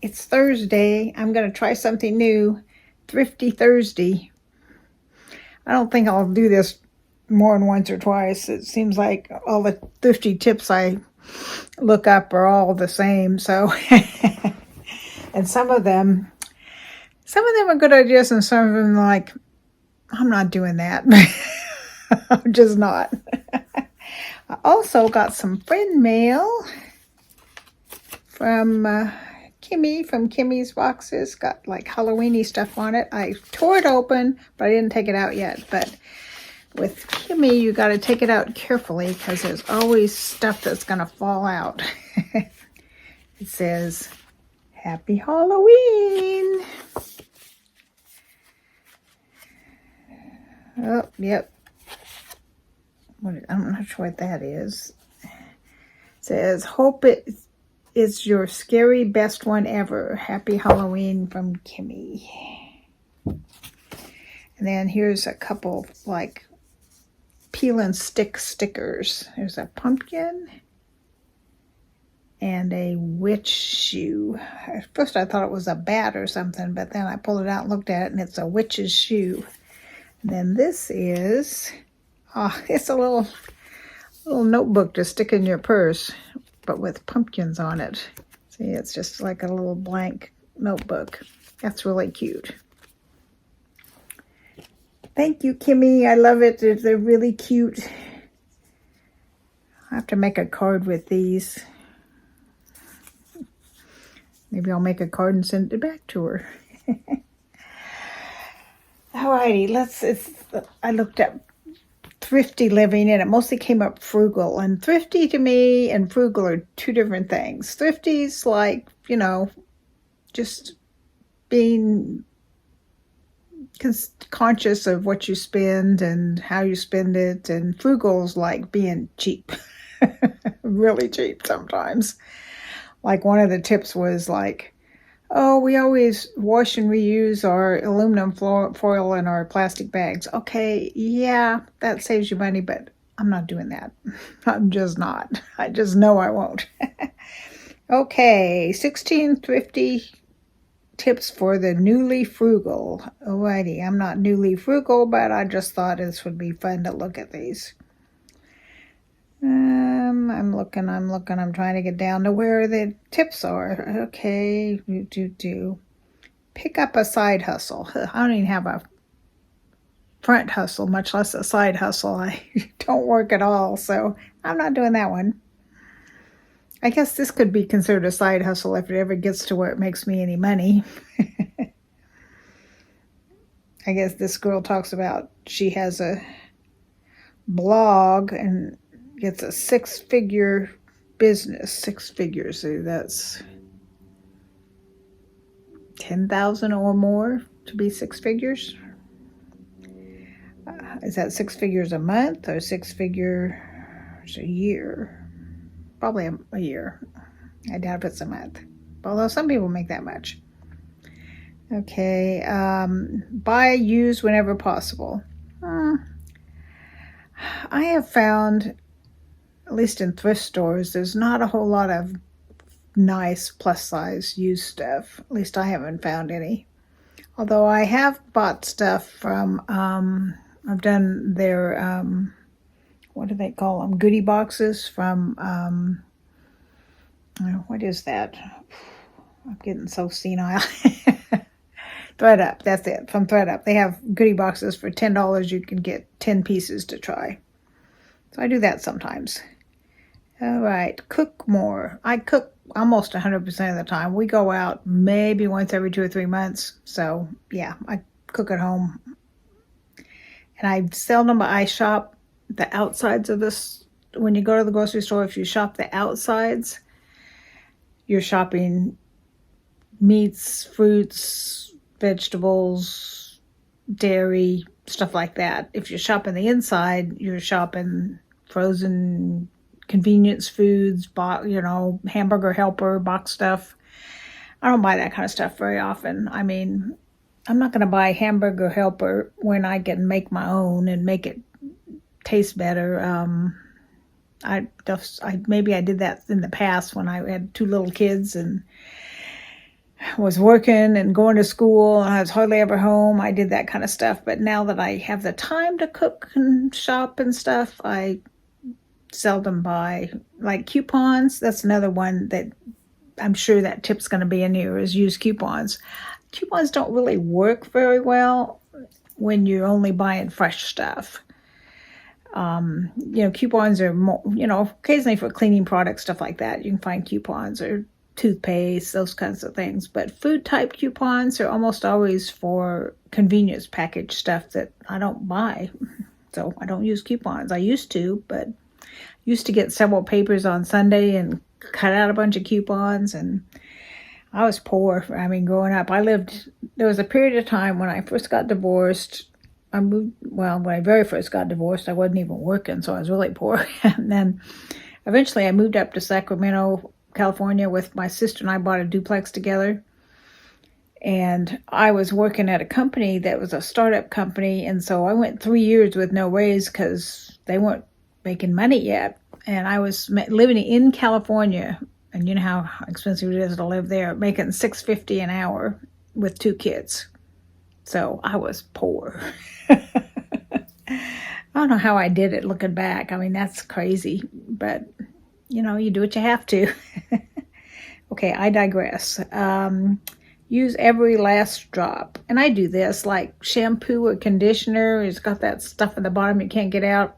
It's Thursday. I'm going to try something new. Thrifty Thursday. I don't think I'll do this more than once or twice. It seems like all the thrifty tips I look up are all the same. So, and some of them are good ideas, and some of them are like, I'm not doing that. I'm just not. I also got some friend mail from Kimmy, from Kimmy's boxes. Got like Halloweeny stuff on it. I tore it open, but I didn't take it out yet. But with Kimmy, you got to take it out carefully because there's always stuff that's going to fall out. It says, Happy Halloween. Oh, yep. I'm not sure what that is. It says, hope it's your scary best one ever. Happy Halloween from Kimmy. And then here's a couple like peel and stick stickers. There's a pumpkin and a witch shoe. At first I thought it was a bat or something, but then I pulled it out and looked at it and it's a witch's shoe. And then this is, it's a little notebook to stick in your purse, but with pumpkins on it. See, it's just like a little blank notebook. That's really cute. Thank you, Kimmy. I love it. They're really cute. I have to make a card with these. Maybe I'll make a card and send it back to her. Alrighty, I looked up thrifty living and it mostly came up frugal. And thrifty to me and frugal are two different things. Thrifty's like, just being conscious of what you spend and how you spend it. And frugal's like being cheap, really cheap sometimes. Like one of the tips was like, oh, we always wash and reuse our aluminum foil in our plastic bags. Okay, yeah, that saves you money, but I'm not doing that. I'm just not. I just know I won't. Okay, 16 thrifty tips for the newly frugal. Alrighty, I'm not newly frugal, but I just thought this would be fun to look at these. I'm looking, I'm trying to get down to where the tips are. Okay, pick up a side hustle. I don't even have a front hustle, much less a side hustle. I don't work at all, so I'm not doing that one. I guess this could be considered a side hustle if it ever gets to where it makes me any money. I guess this girl talks about she has a blog and gets a six-figure business. 6 figures, so that's 10,000 or more to be 6 figures. Is that 6 figures a month or 6 figures a year? Probably a year. I doubt if it's a month. Although some people make that much. Okay, buy used whenever possible. I have found, at least in thrift stores, there's not a whole lot of nice plus size used stuff. At least I haven't found any. Although I have bought stuff from, I've done their, what do they call them? Goodie boxes from, what is that? I'm getting so senile. ThredUp, that's it, from ThredUp. They have goodie boxes for $10. You can get 10 pieces to try. So I do that sometimes. All right, cook more. I cook almost 100% of the time. We go out maybe once every 2 or 3 months. So yeah, I cook at home. And I shop the outsides of this. When you go to the grocery store, if you shop the outsides, you're shopping meats, fruits, vegetables, dairy, stuff like that. If you're shopping the inside, you're shopping frozen convenience foods, Hamburger Helper, box stuff. I don't buy that kind of stuff very often. I mean, I'm not going to buy Hamburger Helper when I can make my own and make it taste better. Maybe I did that in the past when I had 2 little kids and was working and going to school and I was hardly ever home, I did that kind of stuff. But now that I have the time to cook and shop and stuff, I seldom buy. Like coupons, that's another one that I'm sure that tip's going to be in here, is use coupons. Coupons don't really work very well when you're only buying fresh stuff. Coupons are more, occasionally for cleaning products, stuff like that. You can find coupons, or toothpaste, those kinds of things. But food type coupons are almost always for convenience package stuff that I don't buy. So I don't use coupons. I used to, but used to get several papers on Sunday and cut out a bunch of coupons. And I was poor. I mean, growing up, there was a period of time when I first got divorced. When I very first got divorced, I wasn't even working, so I was really poor. And then eventually I moved up to Sacramento, California with my sister, and I bought a duplex together. And I was working at a company that was a startup company, and so I went 3 years with no raise because they weren't making money yet. And I was living in California, and you know how expensive it is to live there, making $6.50 an hour with 2 kids. So I was poor. I don't know how I did it looking back. I mean, that's crazy. But, you do what you have to. Okay, I digress. Use every last drop. And I do this, like shampoo or conditioner. It's got that stuff at the bottom you can't get out.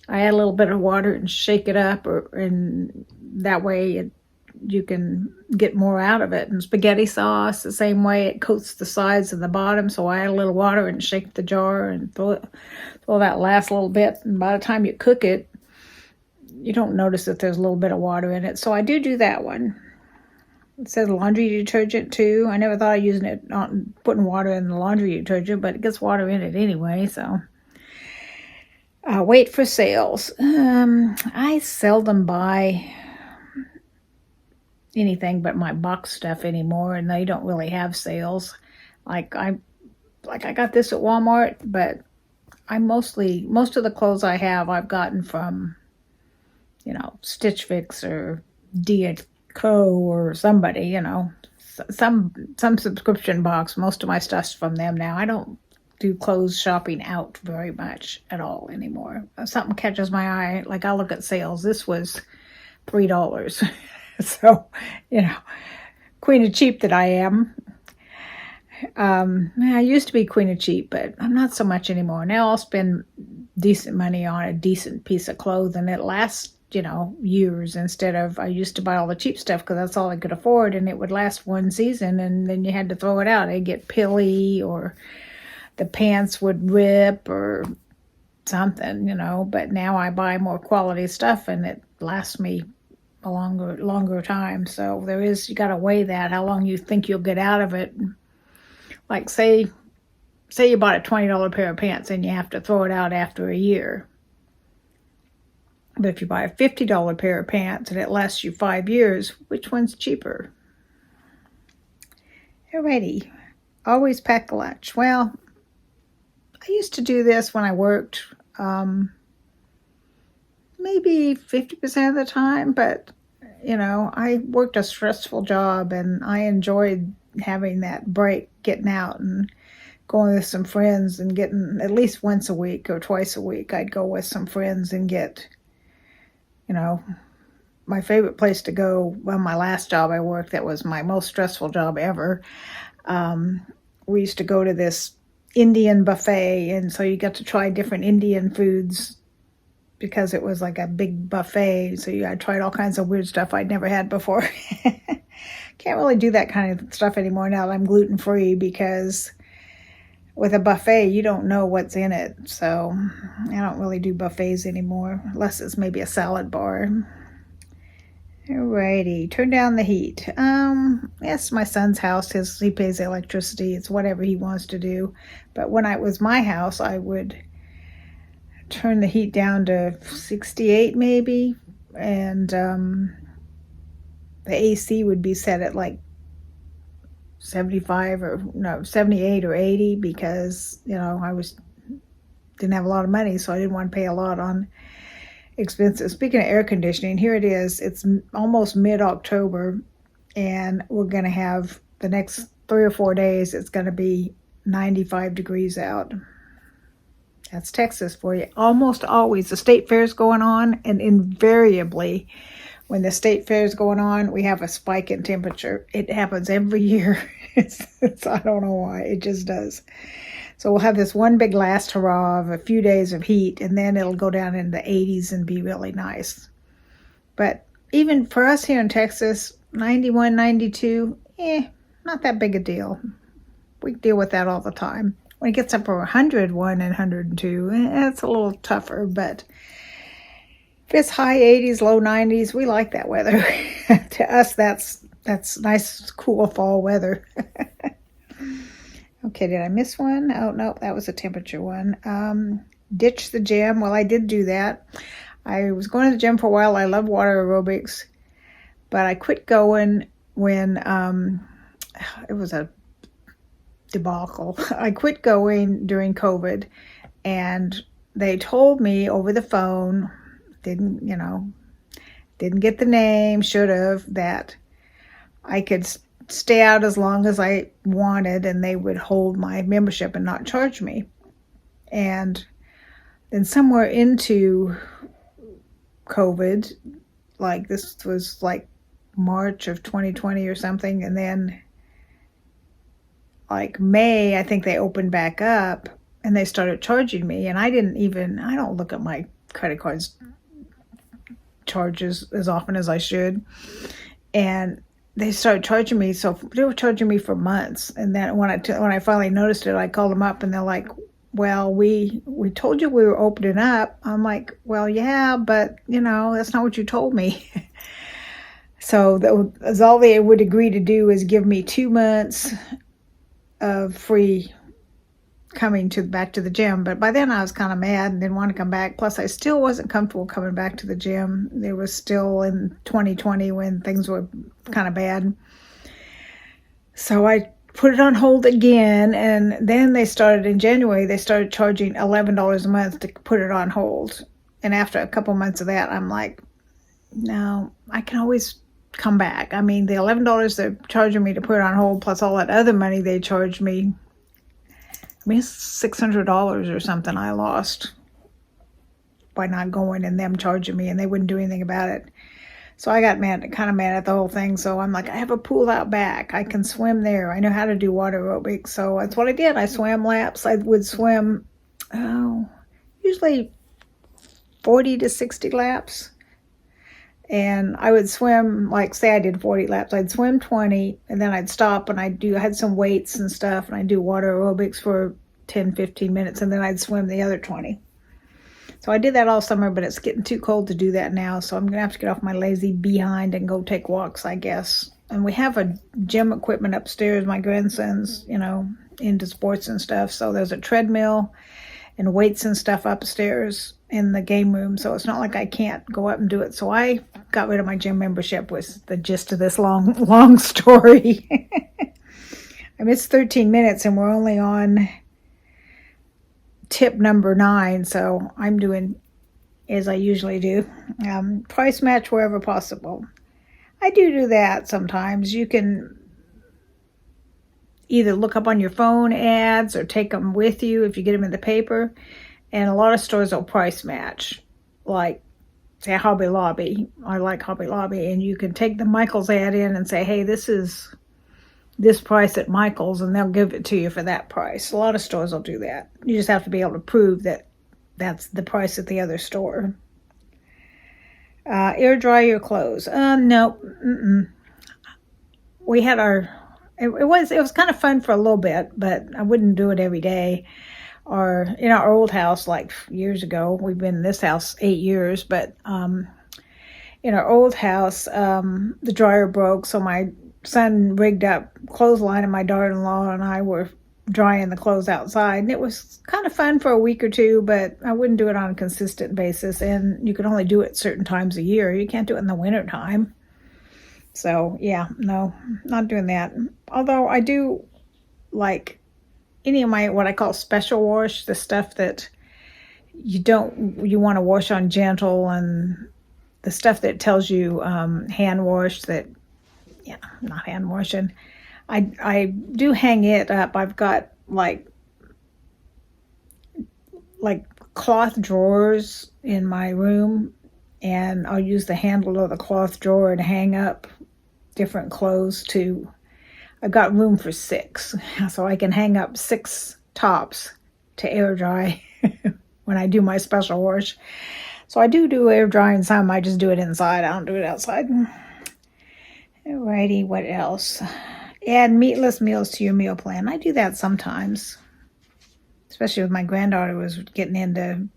I add a little bit of water and shake it up, and that way you can get more out of it. And spaghetti sauce, the same way, it coats the sides and the bottom. So I add a little water and shake the jar and throw that last little bit. And by the time you cook it, you don't notice that there's a little bit of water in it. So I do that one. It says laundry detergent too. I never thought of using it on putting water in the laundry detergent, but it gets water in it anyway. So wait for sales. I seldom buy anything but my box stuff anymore, and they don't really have sales. Like I got this at Walmart, but most of the clothes I have I've gotten from Stitch Fix or D&Co or somebody, some subscription box. Most of my stuff's from them now. I don't do clothes shopping out very much at all anymore. If something catches my eye, like I look at sales. This was $3. So, queen of cheap that I am. I used to be queen of cheap, but I'm not so much anymore. Now I'll spend decent money on a decent piece of clothing. It lasts, years, instead of, I used to buy all the cheap stuff because that's all I could afford, and it would last one season, and then you had to throw it out. It'd get pilly, or the pants would rip, or something, But now I buy more quality stuff, and it lasts me a longer time. So you got to weigh that, how long you think you'll get out of it. Like say you bought a $20 pair of pants and you have to throw it out after a year. But if you buy a $50 pair of pants and it lasts you 5 years, which one's cheaper? Alrighty. Always pack a lunch. Well, I used to do this when I worked. Maybe 50% of the time, but I worked a stressful job, and I enjoyed having that break, getting out and going with some friends, and getting at least once a week or twice a week, I'd go with some friends and get, my favorite place to go. Well, my last job I worked, that was my most stressful job ever. We used to go to this Indian buffet, and so you got to try different Indian foods, because it was like a big buffet. So I tried all kinds of weird stuff I'd never had before. Can't really do that kind of stuff anymore now that I'm gluten-free, because with a buffet, you don't know what's in it. So I don't really do buffets anymore, unless it's maybe a salad bar. Alrighty, turn down the heat. Yes, my son's house, he pays the electricity. It's whatever he wants to do. But when it was my house, I would turn the heat down to 68 maybe, and the AC would be set at like 78 or 80, because I didn't have a lot of money, so I didn't want to pay a lot on expenses. Speaking of air conditioning, here it is. It's almost mid-October, and we're going to have the next 3 or 4 days, it's going to be 95 degrees out. That's Texas for you. Almost always the state fair's going on, and invariably when the state fair's going on, we have a spike in temperature. It happens every year. I don't know why. It just does. So we'll have this one big last hurrah of a few days of heat, and then it'll go down in the 80s and be really nice. But even for us here in Texas, 91, 92, not that big a deal. We deal with that all the time. When it gets up for 101 and 102, it's a little tougher, but if it's high 80s, low 90s, we like that weather. To us, that's nice, cool fall weather. Okay, did I miss one? Oh, no, that was a temperature one. Ditch the gym. Well, I did do that. I was going to the gym for a while. I love water aerobics, but I quit going when it was a debacle. I quit going during COVID, and they told me over the phone, didn't get the name, should have, that I could stay out as long as I wanted, and they would hold my membership and not charge me. And then somewhere into COVID, like this was like March of 2020 or something, and then like May, I think they opened back up and they started charging me, and I don't look at my credit cards charges as often as I should, and they started charging me. So they were charging me for months, and then when I finally noticed it, I called them up, and they're like, well, we told you we were opening up. I'm like, well, yeah, but that's not what you told me. So that was all they would agree to do, is give me 2 months of free coming back to the gym. But by then I was kind of mad and didn't want to come back. Plus I still wasn't comfortable coming back to the gym. It was still in 2020 when things were kind of bad. So I put it on hold again, and then in January, they started charging $11 a month to put it on hold. And after a couple months of that, I'm like, no, I can always come back. I mean, the $11 they're charging me to put it on hold, plus all that other money they charged me, it's $600 or something I lost by not going and them charging me, and they wouldn't do anything about it. So I got kind of mad at the whole thing. So I'm like, I have a pool out back. I can swim there. I know how to do water aerobics. So that's what I did. I swam laps. I would swim, usually 40 to 60 laps. And I would swim, like, say I did 40 laps. I'd swim 20, and then I'd stop, and I had some weights and stuff, and I'd do water aerobics for 10, 15 minutes, and then I'd swim the other 20. So I did that all summer, but it's getting too cold to do that now, so I'm going to have to get off my lazy behind and go take walks, I guess. And we have a gym equipment upstairs. My grandson's, into sports and stuff, so there's a treadmill and weights and stuff upstairs in the game room, so it's not like I can't go up and do it. So I got rid of my gym membership, was the gist of this long story. I mean, it's 13 minutes and we're only on tip number 9, so I'm doing as I usually do. Price match wherever possible. I do that sometimes. You can either look up on your phone ads or take them with you if you get them in the paper. And a lot of stores will price match, like, say, Hobby Lobby. I like Hobby Lobby. And you can take the Michaels ad in and say, hey, this is this price at Michaels, and they'll give it to you for that price. A lot of stores will do that. You just have to be able to prove that that's the price at the other store. Air dry your clothes. No. We had it was kind of fun for a little bit, but I wouldn't do it every day. Or in our old house, like years ago, we've been in this house 8 years, but in our old house, the dryer broke, so my son rigged up clothesline, and my daughter-in-law and I were drying the clothes outside, and it was kind of fun for a week or two, but I wouldn't do it on a consistent basis, and you can only do it certain times a year. You can't do it in the winter time. So yeah, no, not doing that. Although I do like any of my, what I call special wash, the stuff that you want to wash on gentle, and the stuff that tells you hand wash, that, not hand washing. I do hang it up. I've got like cloth drawers in my room, and I'll use the handle of the cloth drawer to hang up different clothes too. I've got room for 6, so I can hang up 6 tops to air dry when I do my special wash. So I do air drying some. I just do it inside. I don't do it outside. Alrighty, what else? Add meatless meals to your meal plan. I do that sometimes, especially with my granddaughter was getting into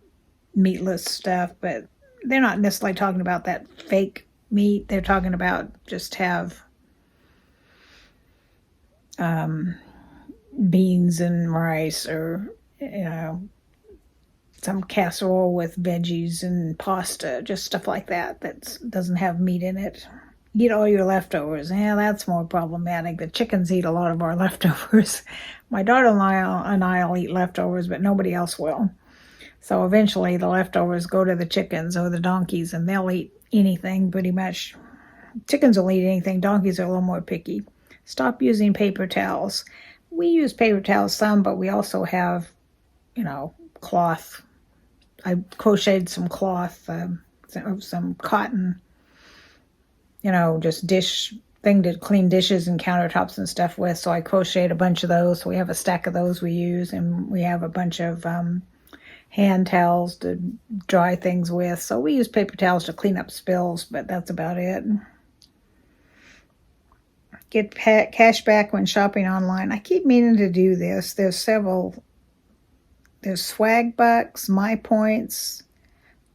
meatless stuff, but they're not necessarily talking about that fake meat. They're talking about just have beans and rice, or some casserole with veggies and pasta, just stuff like that doesn't have meat in it. Eat all your leftovers. Yeah, that's more problematic. The chickens eat a lot of our leftovers. My daughter and I'll eat leftovers, but nobody else will. So eventually the leftovers go to the chickens or the donkeys, and they'll eat anything pretty much. Chickens will eat anything. Donkeys are a little more picky. Stop using paper towels. We use paper towels some, but we also have, cloth. I crocheted some cloth, some cotton, just dish thing to clean dishes and countertops and stuff with. So I crocheted a bunch of those. So we have a stack of those we use, and we have a bunch of hand towels to dry things with. So we use paper towels to clean up spills, but that's about it. Get cash back when shopping online. I keep meaning to do this. There's Swag Bucks, My Points,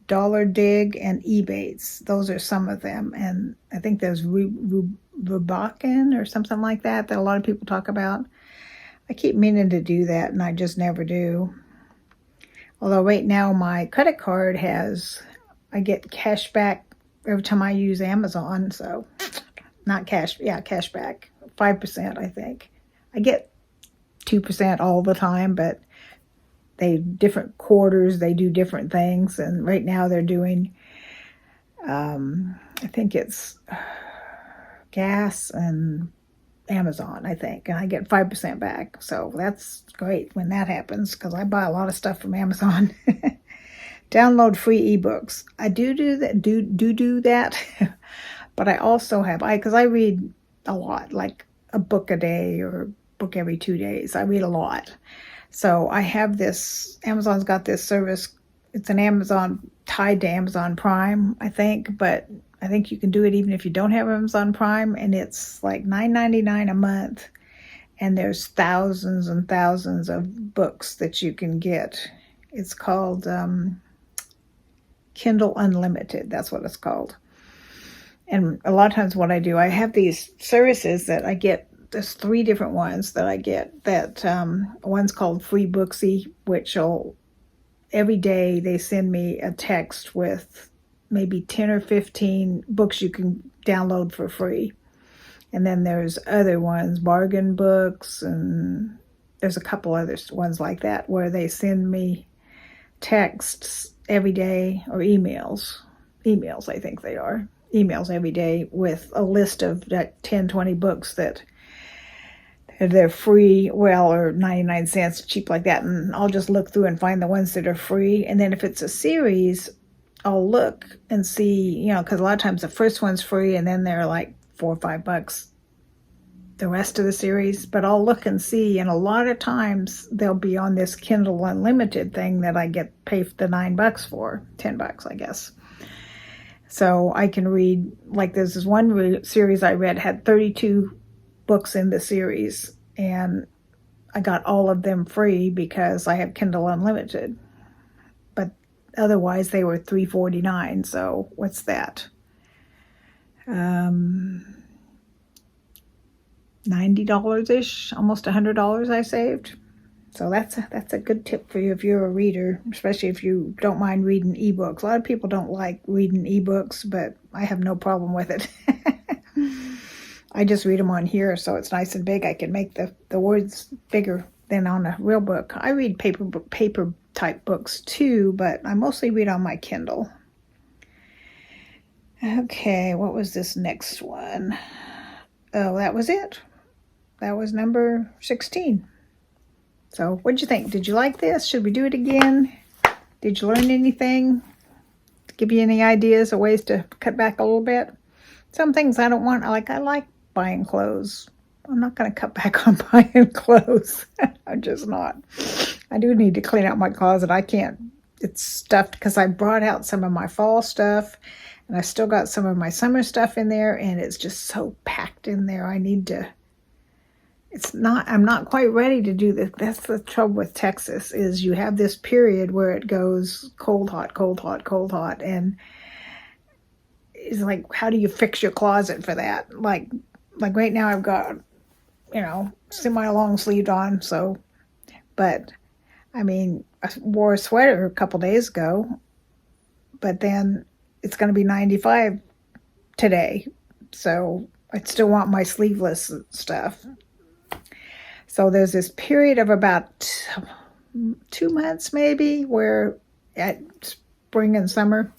Dollar Dig, and Ebates. Those are some of them. And I think there's Rubakin or something like that a lot of people talk about. I keep meaning to do that, and I just never do. Although right now my credit card I get cash back every time I use Amazon. So not cash back. 5%, I think. I get 2% all the time, but different quarters, they do different things. And right now they're doing, I think it's gas and Amazon, I think. And I get 5% back. So that's great when that happens, because I buy a lot of stuff from Amazon. Download free ebooks. I do that. But I also because I read a lot, like a book a day or a book every 2 days. I read a lot. So I have Amazon's got this service. It's an Amazon tied to Amazon Prime, I think, but I think you can do it even if you don't have Amazon Prime, and it's like $9.99 a month, and there's thousands and thousands of books that you can get. It's called Kindle Unlimited. That's what it's called. And a lot of times what I do, I have these services that I get. There's 3 different ones that I get. That one's called Free Booksy, which every day they send me a text with maybe 10 or 15 books you can download for free. And then there's other ones, Bargain Books, and there's a couple other ones like that where they send me texts every day, or emails. Emails, I think they are. Emails every day with a list of 10, 20 books that they're free, or 99 cents, cheap like that. And I'll just look through and find the ones that are free. And then if it's a series, I'll look and see, because a lot of times the first one's free, and then they're like $4 or $5 the rest of the series. But I'll look and see, and a lot of times they'll be on this Kindle Unlimited thing that I get paid the $9 for, $10, I guess. So I can read, like there's this one series I read had 32 books in the series, and I got all of them free because I have Kindle Unlimited. But otherwise they were $3.49. So what's that? $90-ish, almost $100 I saved. So that's a good tip for you if you're a reader, especially if you don't mind reading ebooks. A lot of people don't like reading ebooks, but I have no problem with it. I just read them on here, so it's nice and big. I can make the words bigger than on a real book. I read paper type books too, but I mostly read on my Kindle. Okay, what was this next one? Oh, that was it. that was number 16. So what'd you think? Did you like this? Should we do it again? Did you learn anything? Give you any ideas or ways to cut back a little bit? Some things I don't want. I like buying clothes. I'm not going to cut back on buying clothes. I'm just not. I do need to clean out my closet. I can't. It's stuffed because I brought out some of my fall stuff, and I still got some of my summer stuff in there, and it's just so packed in there. I need to. I'm not quite ready to do this. That's the trouble with Texas, is you have this period where it goes cold, hot, cold, hot, cold, hot. And it's like, how do you fix your closet for that? Like right now I've got, semi-long sleeved on. So, but I mean, I wore a sweater a couple days ago, but then it's going to be 95 today. So I still want my sleeveless stuff. So there's this period of about 2 months maybe where at spring and summer,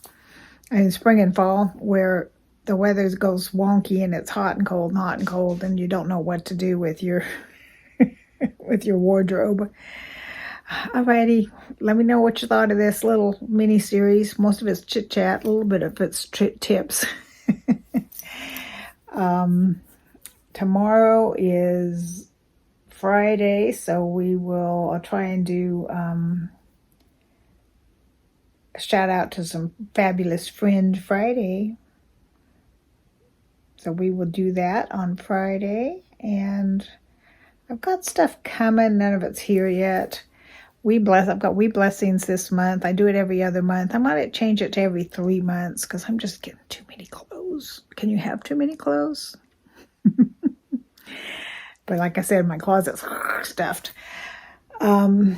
and spring and fall, where the weather goes wonky and it's hot and cold, and you don't know what to do with your with your wardrobe. Alrighty, let me know what you thought of this little mini series. Most of it's chit chat, a little bit of it's tips. Tomorrow is Friday, so I'll try and do a shout out to some fabulous friend Friday. So we will do that on Friday, and I've got stuff coming. None of it's here yet. I've got We Blessings this month. I do it every other month. I might change it to every 3 months because I'm just getting too many clothes. Can you have too many clothes? But like I said, my closet's stuffed. So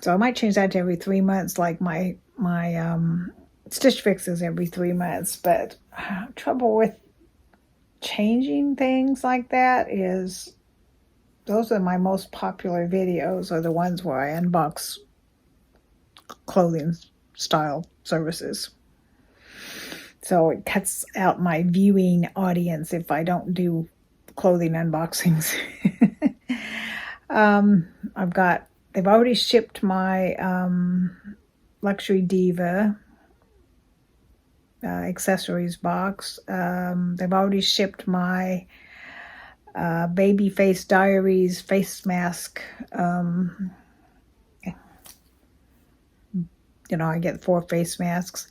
I might change that to every 3 months, like my Stitch Fix is every 3 months. But trouble with changing things like that is those are my most popular videos, are the ones where I unbox clothing style services. So it cuts out my viewing audience if I don't do clothing unboxings. They've already shipped my Luxury Diva accessories box. They've already shipped my Baby Face Diaries face mask. I get 4 face masks.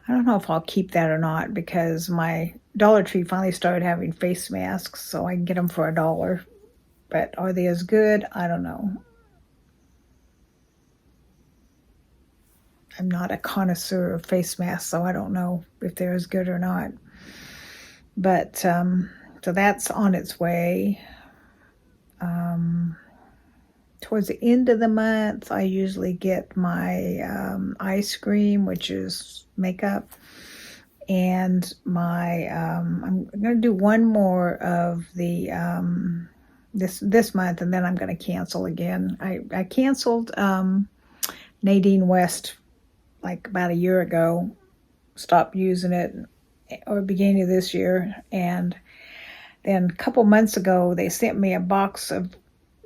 I don't know if I'll keep that or not, because my Dollar Tree finally started having face masks, so I can get them for $1. But are they as good? I don't know. I'm not a connoisseur of face masks, so I don't know if they're as good or not. But so that's on its way. Towards the end of the month, I usually get my ice cream, which is makeup, and my I'm going to do one more of the this month, and then I'm going to cancel again. I canceled Nadine West like about a year ago, stopped using it, or beginning of this year, and then a couple months ago they sent me a box of.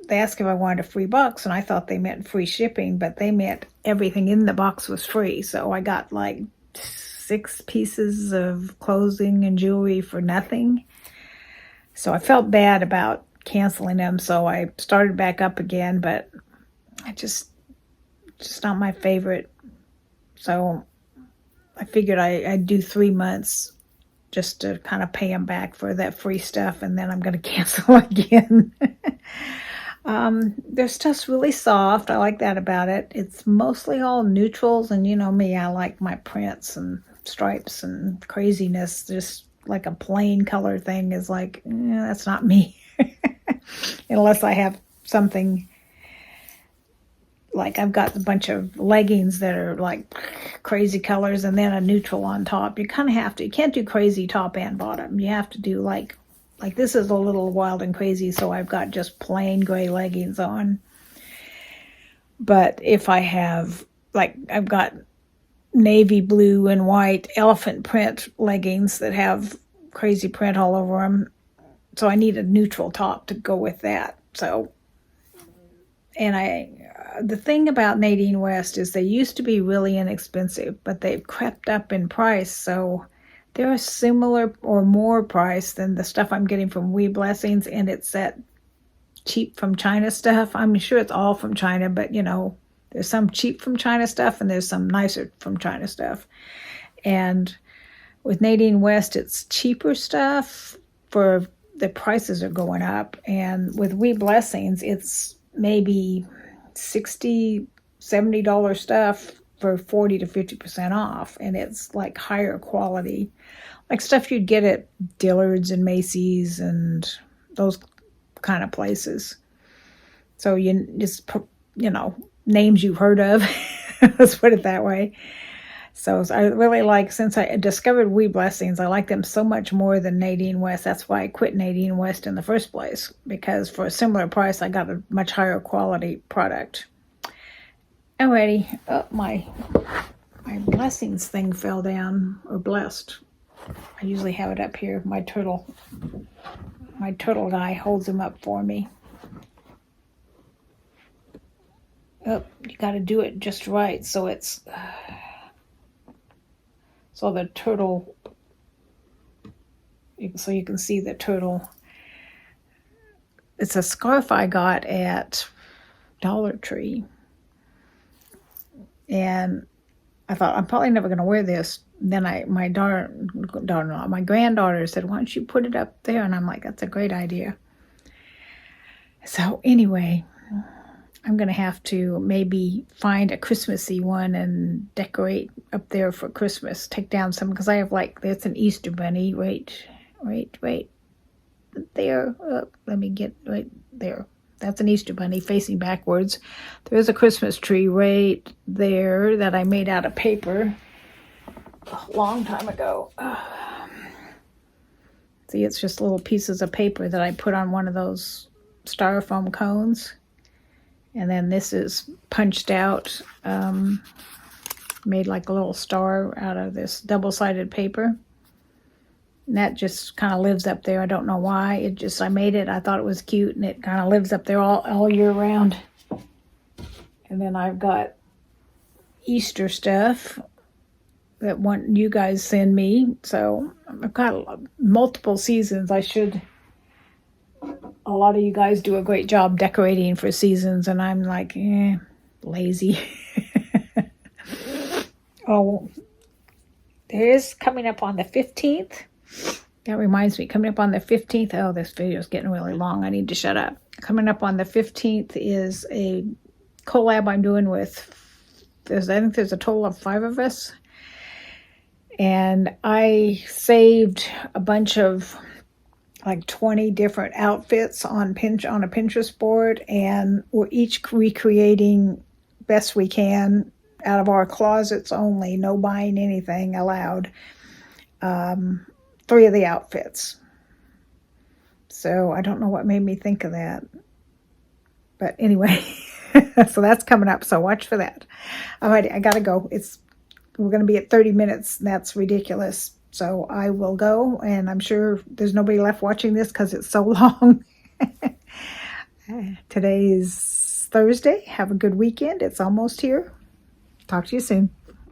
They asked if I wanted a free box, and I thought they meant free shipping, but they meant everything in the box was free. So I got like 6 pieces of clothing and jewelry for nothing. So I felt bad about canceling them, so I started back up again, but I just not my favorite. So I figured I'd do 3 months just to kind of pay them back for that free stuff, and then I'm going to cancel again. Their stuff's really soft. I like that about it. It's mostly all neutrals, and you know me, I like my prints and stripes and craziness. Just like a plain color thing is like, that's not me. Unless I have something, like I've got a bunch of leggings that are like crazy colors and then a neutral on top. You kind of have to, you can't do crazy top and bottom. You have to do like this is a little wild and crazy, so I've got just plain gray leggings on. But if I have, like, I've got navy blue and white elephant print leggings that have crazy print all over them. so I need a neutral top to go with that. So, and the thing about Nadine West is they used to be really inexpensive, but they've crept up in price. So they're similar or more price than the stuff I'm getting from Wee Blessings, and it's that cheap from China stuff. I'm sure it's all from China, but you know, there's some cheap from China stuff and there's some nicer from China stuff. And with Nadine West, it's cheaper stuff for the prices are going up. And with Wee Blessings, it's maybe $60, $70 stuff for 40 to 50% off. And it's like higher quality, like stuff you'd get at Dillard's and Macy's and those kind of places. So just, you know, names you've heard of. Let's put it that way. So I really like, since I discovered Wee Blessings, I like them so much more than Nadine West. That's why I quit Nadine West in the first place, because for a similar price, I got a much higher quality product. Alrighty, my Blessings thing fell down, or blessed. I usually have it up here. My turtle guy holds them up for me. Oh, you got to do it just right, so it's so the turtle, so you can see the turtle. It's a scarf I got at Dollar Tree, and I thought I'm probably never going to wear this. Then my granddaughter said, "Why don't you put it up there?" And I'm like, "That's a great idea." So anyway, I'm going to have to maybe find a Christmassy one and decorate up there for Christmas. Take down some, because I have there's an Easter bunny. Wait. There. Let me get right there. That's an Easter bunny facing backwards. There's a Christmas tree right there that I made out of paper a long time ago. See, it's just little pieces of paper that I put on one of those styrofoam cones. And then this is punched out, made like a little star out of this double-sided paper. And that just kind of lives up there. I don't know why. I made it. I thought it was cute, and it kind of lives up there all year round. And then I've got Easter stuff that you guys send me. So I've got multiple seasons. A lot of you guys do a great job decorating for seasons, and I'm like, lazy. Oh, there is coming up on the 15th. That reminds me, coming up on the 15th. Oh, this video is getting really long. I need to shut up. Coming up on the 15th is a collab I'm doing with, I think there's a total of 5 of us. And I saved a bunch of 20 different outfits on a Pinterest board, and we're each recreating best we can out of our closets only, no buying anything allowed, 3 of the outfits. So I don't know what made me think of that, but anyway, so that's coming up, so watch for that. Alrighty, I gotta go. We're gonna be at 30 minutes. That's ridiculous. So I will go, and I'm sure there's nobody left watching this because it's so long. Today is Thursday. Have a good weekend. It's almost here. Talk to you soon.